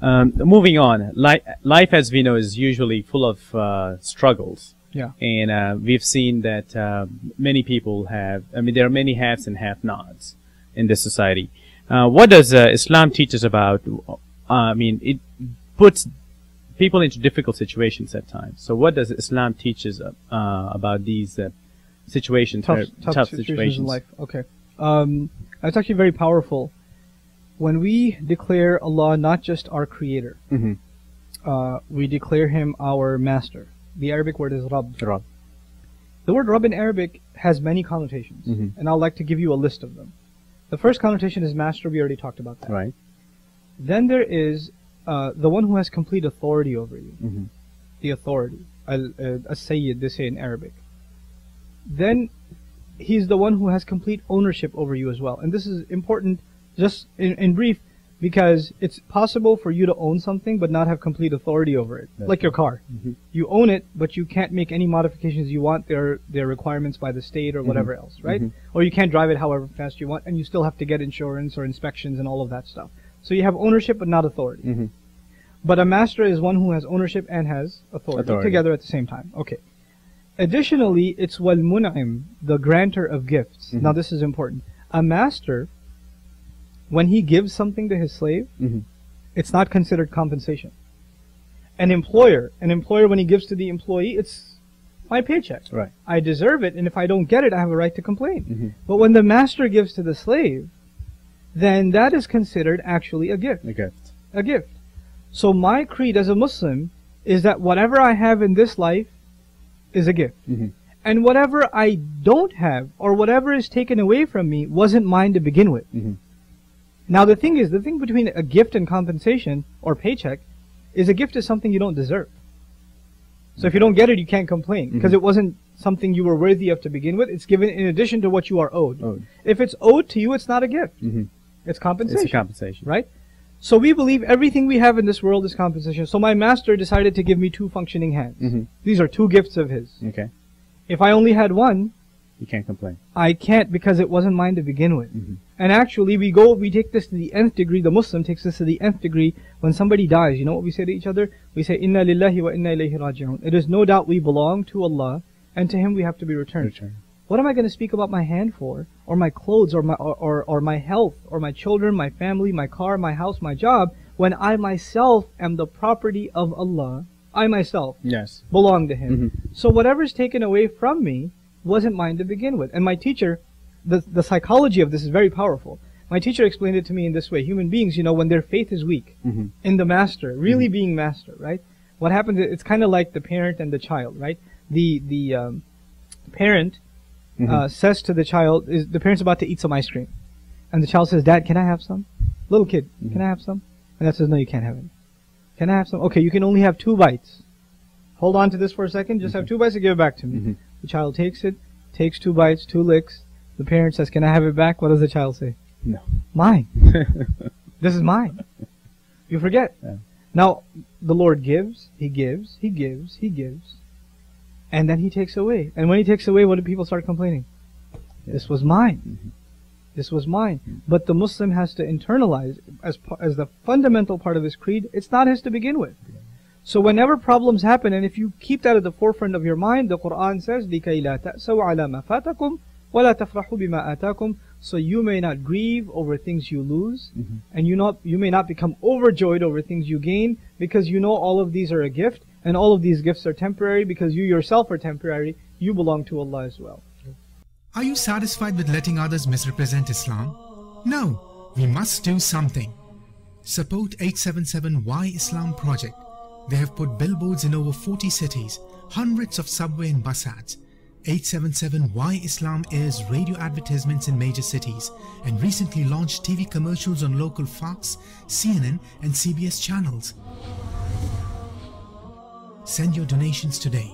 Moving on, life as we know is usually full of struggles. Yeah. And we've seen that many people have, I mean, there are many haves and have-nots in this society. What does Islam teach us about? I mean, it puts people into difficult situations at times. So what does Islam teach us about these situations, tough situations in life? Okay. It's actually very powerful. When we declare Allah not just our creator, we declare him our master. The Arabic word is Rabb. The word Rabb in Arabic has many connotations, and I'd like to give you a list of them. The first connotation is master. We already talked about that. Right. Then there is the one who has complete authority over you. The authority. As-Sayyid, they say in Arabic. Then he's the one who has complete ownership over you as well. And this is important just in brief, because it's possible for you to own something but not have complete authority over it. Like your car. You own it, but you can't make any modifications you want. There are requirements by the state or whatever else, right? Or you can't drive it however fast you want, and you still have to get insurance or inspections and all of that stuff. So you have ownership but not authority. But a master is one who has ownership and has authority. Together at the same time. Okay. Additionally, it's wal mun'im, the grantor of gifts. Now this is important. A master, when he gives something to his slave, it's not considered compensation. An employer when he gives to the employee, it's my paycheck. Right. I deserve it, and if I don't get it, I have a right to complain. But when the master gives to the slave, then that is considered actually a gift. A gift. So my creed as a Muslim is that whatever I have in this life is a gift. And whatever I don't have, or whatever is taken away from me, wasn't mine to begin with. Now the thing between a gift and compensation, or paycheck, is a gift is something you don't deserve. So if you don't get it, you can't complain, because it wasn't something you were worthy of to begin with. It's given in addition to what you are owed. If it's owed to you, it's not a gift. It's compensation. It's a compensation. Right? So we believe everything we have in this world is compensation. So my master decided to give me 2 functioning hands. These are 2 gifts of his. Okay. If I only had 1, you can't complain. I can't, because it wasn't mine to begin with. And actually, we take this to the nth degree. The Muslim takes this to the nth degree. When somebody dies, you know what we say to each other? We say, Inna lillahi wa inna ilayhi raji'un. It is no doubt we belong to Allah, and to Him we have to be returned. What am I going to speak about my hand for, or my clothes, or my health, or my children, my family, my car, my house, my job, when I myself am the property of Allah? I myself belong to Him. So whatever is taken away from me wasn't mine to begin with. And my teacher, the psychology of this is very powerful. My teacher explained it to me in this way. Human beings, you know, when their faith is weak in the master, really being master, right? What happens is, it's kind of like the parent and the child, right? The parent says to the child, the parent's about to eat some ice cream. And the child says, Dad, can I have some? Little kid, can I have some? And Dad says, no, you can't have it. Can I have some? Okay, you can only have 2 bites. Hold on to this for a second. Just have 2 bites and give it back to me. The child takes it, takes 2 bites, 2 licks. The parent says, can I have it back? What does the child say? No. Mine. This is mine. You forget. Now, the Lord gives, He gives, He gives, He gives. And then He takes away. And when He takes away, what do people start complaining? This was mine. This was mine. But the Muslim has to internalize, as the fundamental part of his creed, it's not his to begin with. So whenever problems happen, and if you keep that at the forefront of your mind, the Quran says, لِكَيْ لَا تَأْسَوْا عَلَى مَا فَاتَكُمْ وَلَا تَفْرَحُوا بِمَا آتَاكُمْ. So you may not grieve over things you lose, and you may not become overjoyed over things you gain, because you know all of these are a gift, and all of these gifts are temporary, because you yourself are temporary. You belong to Allah as well. Are you satisfied with letting others misrepresent Islam? No, we must do something. Support 877 Why Islam project. They have put billboards in over 40 cities, hundreds of subway and bus ads. 877 Why Islam airs radio advertisements in major cities and recently launched TV commercials on local Fox, CNN and CBS channels. Send your donations today.